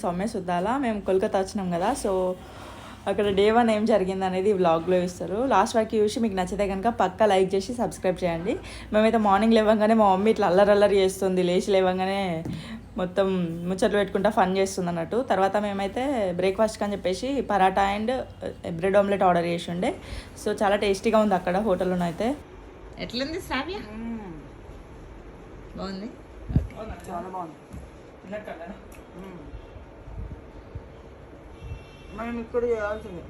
సౌమ్య సుద్దాల. మేము కోల్కతా వచ్చినాం కదా, సో అక్కడ డే 1 ఏం జరిగింది అనేది వ్లాగ్లో ఇస్తారు. లాస్ట్ వరకు చూసి మీకు నచ్చితే కనుక పక్కా లైక్ చేసి సబ్స్క్రైబ్ చేయండి. మేమైతే మార్నింగ్ లేవగానే మా మమ్మీ ఇట్లా అల్లరి చేస్తుంది, లేచి లేవగానే మొత్తం ముచ్చట్లు పెట్టుకుంటా ఫన్ చేస్తుంది అన్నట్టు. తర్వాత మేమైతే బ్రేక్ఫాస్ట్కి అని చెప్పేసి paratha and bread omelette order చేసి ఉండే. సో చాలా టేస్టీగా ఉంది అక్కడ హోటల్లోనైతే. అయితే ఎట్లుంది శ్రావ్య? బాగుంది, చాలా బాగుంది. మనం ఇక్కడ చేయాల్సింది.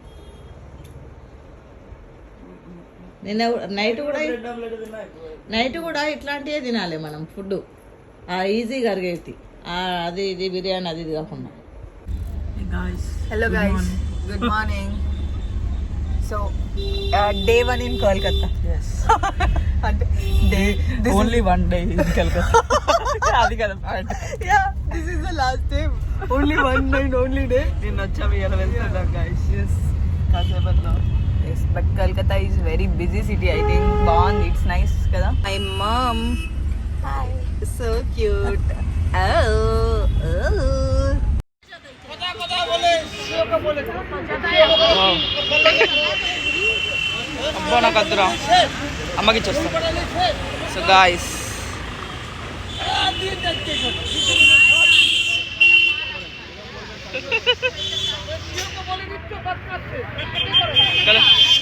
నిన్న నైట్ కూడా ఇట్లాంటివే తినాలి మనం, ఫుడ్ ఈజీగా అరిగేది. అది ఇది బిర్యానీ అది ఇది కాకుండా. Hello guys, good morning. So day 1 in Kolkata. అంటే ఓన్లీ 1 డే ఇన్ కోల్కతా. అది కదా point. Yeah, this is the last day. Only 1 night only day. నేను వచ్చాము ఇలా వెళ్తున్నాం గైస్. yes, కాసేపట్లో. yes, but Kolkata is very busy city, I think. బాగుంది, it's nice కదా. My mom, hi, so cute. అబ్బా నాకు అద్దురా, అమ్మకి ఇచ్చేస్తా. సో గాయస్,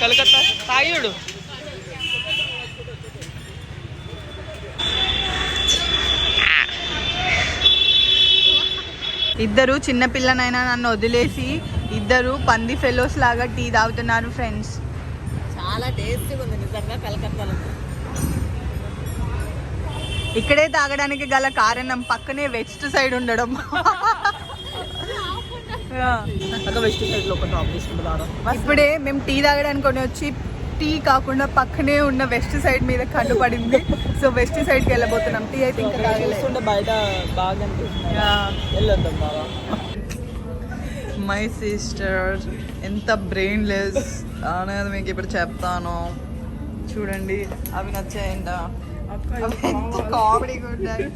కలకత్తా తాగిడు. ఇద్దరు చిన్నపిల్లనైనా నన్ను వదిలేసి ఇద్దరు పంది ఫెలోస్ లాగా టీ తాగుతున్నారు ఫ్రెండ్స్. చాలా టేస్టీగా ఉంది నిజంగా కలకత్తాలో. ఇక్కడే తాగడానికి గల కారణం పక్కనే వెస్ట్ సైడ్ ఉండడం. ఇప్పుడే మేము టీ తాగడానికి కొని వచ్చి టీ కాకుండా పక్కనే ఉన్న వెస్ట్ సైడ్ మీద కన్ను పడింది. సో వెస్ట్ సైడ్కి వెళ్ళబోతున్నాం. టీ అయితే ఇంకా తాగలేదు, బయట బాగా వెళ్ళొద్దాం బాగా. మై సిస్టర్ ఎంత బ్రెయిన్లెస్ అనేది మీకు ఇప్పుడు చెప్తాను చూడండి. అవి నచ్చాయంట, కామెడీగా ఉంటాయి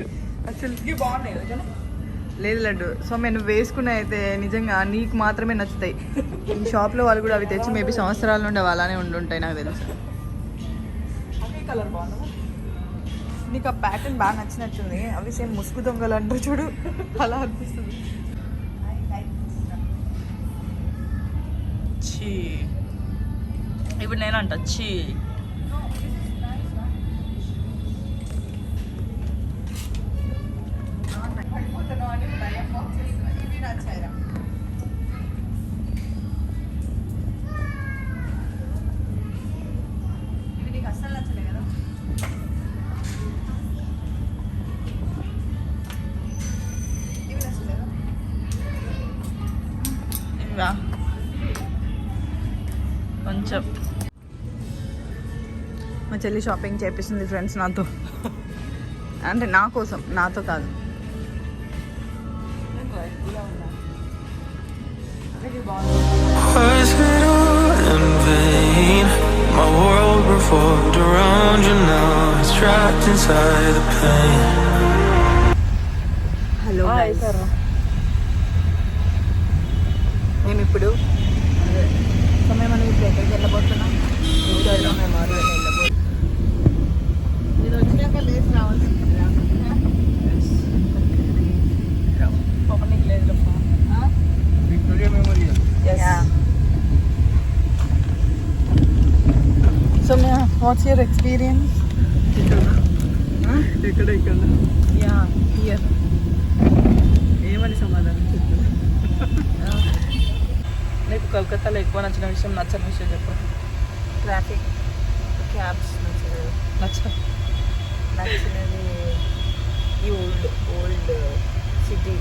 అసలు. బాగున్నాయి లేదు లడ్డు. సో నేను వేసుకున్న అయితే నిజంగా నీకు మాత్రమే నచ్చుతాయి. ఈ షాప్లో వాళ్ళు కూడా అవి తెచ్చి మేబీ సంవత్సరాల నుండి అవి అలానే ఉండుంటాయి నాకు తెలుసు. కలర్ బాగుంది, నీకు ఆ ప్యాటర్న్ బాగా నచ్చినట్టుంది. అవి సేమ్ ముసుగు దొంగలు అంటారు చూడు, అలా అనిపిస్తుంది. చీ, ఇప్పుడు నేనంట చీ. కొంచెం మా చెల్లి షాపింగ్ చేపిస్తుంది ఫ్రెండ్స్ నాతో. అంటే నా కోసం, నాతో కాదు. Was it all in vain? My world revolved around you, now it's trapped inside the pain. Hello మేము ఇప్పుడు సమయం మనం ఇప్పుడు ఎక్కడికి వెళ్ళబోతున్నాం. మీరు వచ్చినాక లేచి రావాల్సింది. So what's your experience? ఇక్కడ యా హియర్. ఏమని సమాధానం చెప్తాను? నీకు కోల్కతాలో ఎక్కువ నచ్చిన విషయం, నచ్చని విషయం చెప్పు. ట్రాఫిక్, క్యాబ్స్ నచ్చలేదు. నచ్చినది ఈ old city.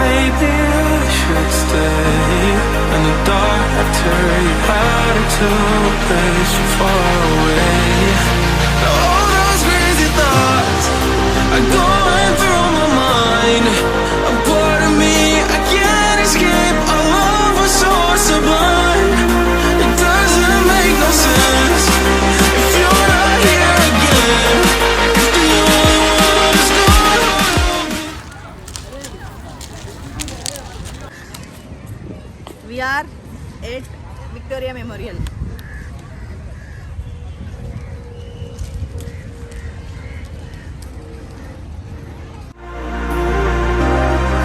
Maybe I should stay in the dark after you had to a place so far away. All those crazy thoughts are going through my mind. A part of me I can't escape. Our love was so sublime. It doesn't make no sense if you're not here again. 'Cause the only one who's gonna hold me. We are at Victoria Memorial.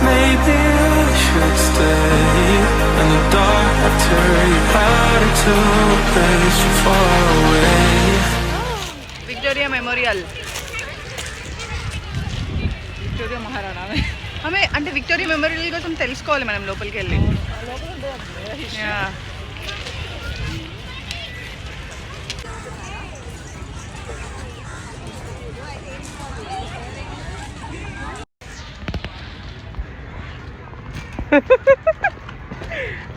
Maybe I should stay in the dark after you had it to a place so far away. Victoria Memorial. Victoria Maharana ఆమె అంటే Victoria memorial కోసం తెలుసుకోవాలి మనం లోపలికి వెళ్ళి.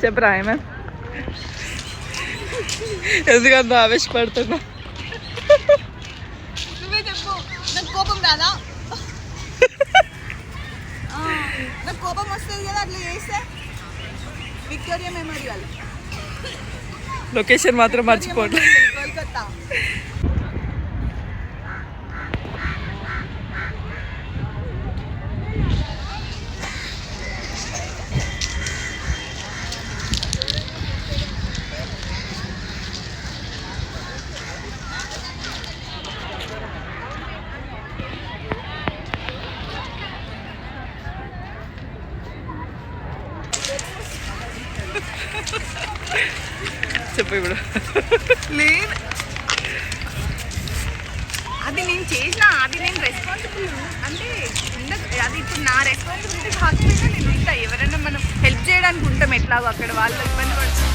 చెప్పరా ఏమే ఎందుకంత ఆవేశపడుతున్నా? నువ్వే చెప్పు. నాకు కోపం రాదా? నాకు కోపం వస్తుంది కదా అట్లా చేస్తే. విక్టోరియా మెమోరియల్ లొకేషన్ మాత్రం మర్చిపోండి. కోల్కతా. చెప్పు ఇప్పుడు. లేదు అది నేను చేసిన, అది నేను రెస్పాన్సిబుల్ అంటే అది ఇప్పుడు నా రెస్పాన్సిబిలిటీ కాకపోయినా నేను ఉంటా. ఎవరైనా మనం హెల్ప్ చేయడానికి ఉంటాం ఎట్లాగో, అక్కడ వాళ్ళు ఇబ్బంది పడుతుంది.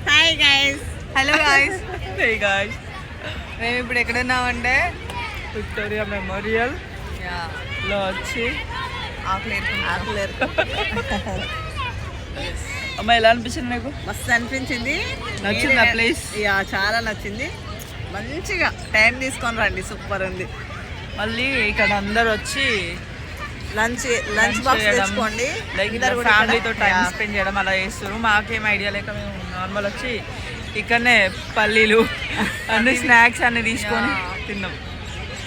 Hi guys. Hello guys. Hey guys. మేము ఇప్పుడు ఎక్కడున్నామంటే విక్టోరియా మెమోరియల్ లో వచ్చి ఆకులేరు. అమ్మ ఎలా అనిపించింది నీకు? మస్తు అనిపించింది. నచ్చింది ఆ ప్లేస్? యా చాలా నచ్చింది. మంచిగా టైం తీసుకొని రండి, సూపర్ ఉంది. మళ్ళీ ఇక్కడ అందరు వచ్చి లంచ్ బాక్స్ తెచ్చుకోండి. లైక్ ఫ్యామిలీతో టైం స్పెండ్ చేయడం అలా చేస్తారు. మాకేం ఐడియా లేక మేము నార్మల్ వచ్చి ఇక్కడనే పల్లీలు అన్ని స్నాక్స్ అన్ని తీసుకొని తిన్నాం.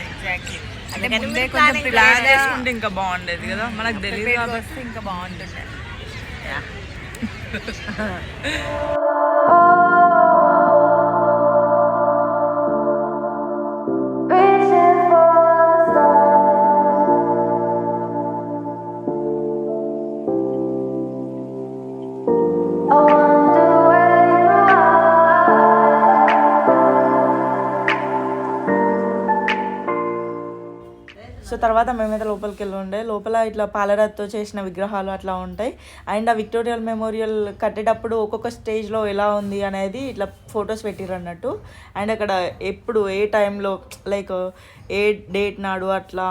ఎగ్జాక్ట్లీ. అంటే ముందే కొంచెం ప్లాన్ చేసుకుంటే ఇంకా బాగుండేది కదా, మనకు తెలియదు కాబట్టి ఇంకా బాగుంటుండే. సో తర్వాత మేమైతే లోపలికి వెళ్ళి ఉండే, లోపల ఇట్లా పాలరాతితో చేసిన విగ్రహాలు అట్లా ఉంటాయి. అండ్ ఆ విక్టోరియల్ మెమోరియల్ కట్టేటప్పుడు ఒక్కొక్క స్టేజ్లో ఎలా ఉంది అనేది ఇట్లా ఫొటోస్ పెట్టిర్రు అన్నట్టు. అండ్ అక్కడ ఎప్పుడు ఏ టైంలో లైక్ ఏ డేట్ నాడు అట్లా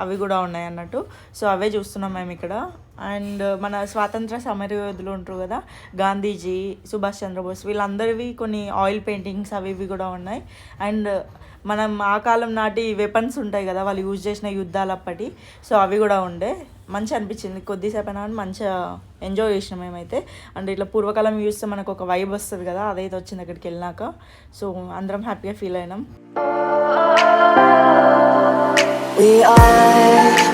అవి కూడా ఉన్నాయి అన్నట్టు. సో అవే చూస్తున్నాం మేము ఇక్కడ. అండ్ మన స్వాతంత్ర సమరయోధులు ఉంటారు కదా, గాంధీజీ, సుభాష్ చంద్రబోస్, వీళ్ళందరివి కొన్ని ఆయిల్ పెయింటింగ్స్ అవి ఇవి కూడా ఉన్నాయి. అండ్ మనం ఆ కాలం నాటి వెపన్స్ ఉంటాయి కదా, వాళ్ళు యూజ్ చేసిన యుద్ధాలు అప్పటి, సో అవి కూడా ఉండే. మంచిగా అనిపించింది. కొద్దిసేపు అయినా మంచిగా ఎంజాయ్ చేసినాం మేమైతే. అంటే ఇట్లా పూర్వకాలం చూస్తే మనకు ఒక వైబ్ వస్తుంది కదా, అదైతే వచ్చింది అక్కడికి వెళ్ళినాక. సో అందరం హ్యాపీగా ఫీల్ అయినాం.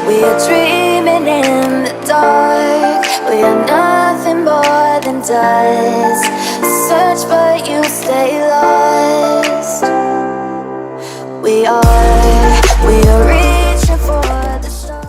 We are dreaming in the dark. We are nothing more than dust. Search but you stay lost. We are reaching for the stars.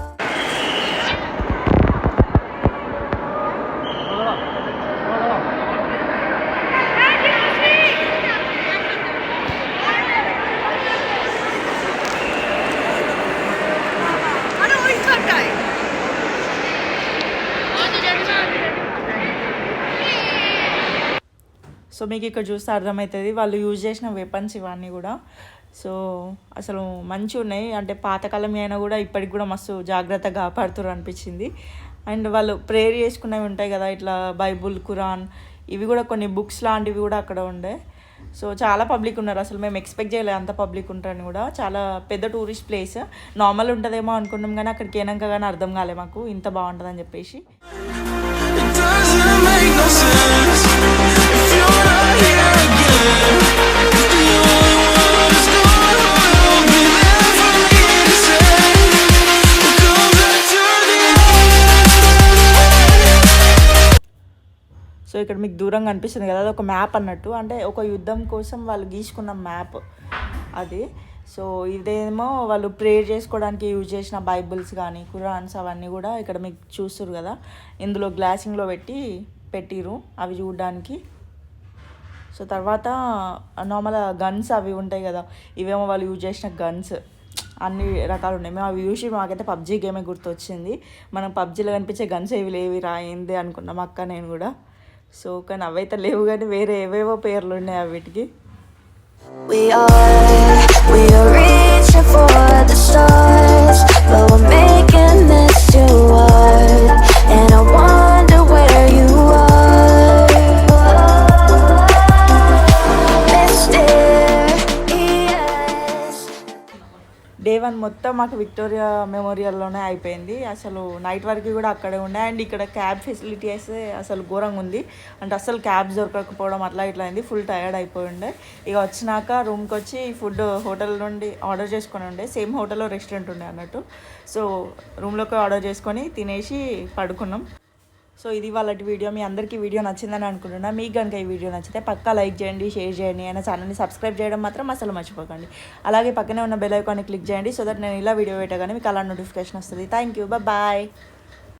So మీకు ఇక్కడ చూస్తే అర్థమవుతుంది వాళ్ళు యూజ్ చేసిన వెపన్స్ ఇవన్నీ కూడా. సో అసలు మంచిగా ఉన్నాయి, అంటే పాతకాలం అయినా కూడా ఇప్పటికి కూడా మస్తు జాగ్రత్తగా కాపాడుతారు అనిపించింది. అండ్ వాళ్ళు ప్రేయర్ చేసుకునేవి ఉంటాయి కదా, ఇట్లా బైబుల్, ఖురాన్, ఇవి కూడా కొన్ని బుక్స్ లాంటివి కూడా అక్కడ ఉండే. సో చాలా పబ్లిక్ ఉన్నారు, అసలు మేము ఎక్స్పెక్ట్ చేయలేదు అంత పబ్లిక్ ఉంటారని కూడా. చాలా పెద్ద టూరిస్ట్ ప్లేస్, నార్మల్ ఉంటుందేమో అనుకున్నాం కానీ అక్కడికి వెళ్ళాక కానీ అర్థం కాలే మాకు ఇంత బాగుంటుందని చెప్పేసి. It doesn't make no sense if you're not here again. 'Cause the only one who's gonna hold me there from here to say, we'll come back to the end. So ఇక్కడ మీకు దూరంగా అనిపిస్తుంది కదా, అది ఒక మ్యాప్ అన్నట్టు, అంటే ఒక యుద్ధం కోసం వాళ్ళు గీసుకున్న మ్యాప్ అది. సో ఇదేమో వాళ్ళు ప్రేయర్ చేసుకోవడానికి యూజ్ చేసిన బైబిల్స్ కానీ ఖురాన్స్ అవన్నీ కూడా ఇక్కడ మీకు చూస్తారు కదా, ఇందులో గ్లాసింగ్లో పెట్టిరు అవి చూడడానికి. సో తర్వాత నార్మల్ గన్స్ అవి ఉంటాయి కదా, ఇవేమో వాళ్ళు యూజ్ చేసిన గన్స్ అన్ని రకాలు ఉన్నాయి. మేము అవి చూసి మాకైతే పబ్జీ గేమే గుర్తొచ్చింది. మనం పబ్జీలో కనిపించే గన్స్ ఏవి లేవి రాయింది అనుకున్నాం అక్క నేను కూడా. సో కానీ అవైతే లేవు, కానీ వేరే ఏవేవో పేర్లు ఉన్నాయి అవిటికి. We are reaching for the stars, but we're making this too hard, and I wonder where you are, Mr. ES. Day 1 మొత్తం మాకు విక్టోరియా మెమోరియల్లోనే అయిపోయింది. అసలు నైట్ వరకు కూడా అక్కడే ఉండే. అండ్ ఇక్కడ క్యాబ్ ఫెసిలిటీ అయితే అసలు ఘోరంగా ఉంది, అంటే అసలు క్యాబ్స్ దొరకకపోవడం అట్లా ఇట్లా అయింది. ఫుల్ టయర్డ్ అయిపోయి ఉండే. ఇక వచ్చినాక రూమ్కి వచ్చి ఫుడ్ హోటల్ నుండి ఆర్డర్ చేసుకొని ఉండే, సేమ్ హోటల్లో రెస్టారెంట్ ఉండే అన్నట్టు. సో రూమ్లోకి ఆర్డర్ చేసుకొని తినేసి పడుకున్నాం. సో ఇది వాళ్ళ వీడియో. మీ అందరికీ వీడియో నచ్చిందని అనుకుంటున్నా. మీకు కనుక ఈ వీడియో నచ్చితే పక్కా లైక్ చేయండి, షేర్ చేయండి, అయినా ఛానల్ని సబ్స్క్రైబ్ చేయడం మాత్రం అసలు మర్చిపోకండి. అలాగే పక్కనే ఉన్న బెల్ ఐకాన్ని క్లిక్ చేయండి, సో దట్ నేను ఇలా వీడియో పెట్టగానే మీకు అలా నోటిఫికేషన్ వస్తుంది. Thank you, bye.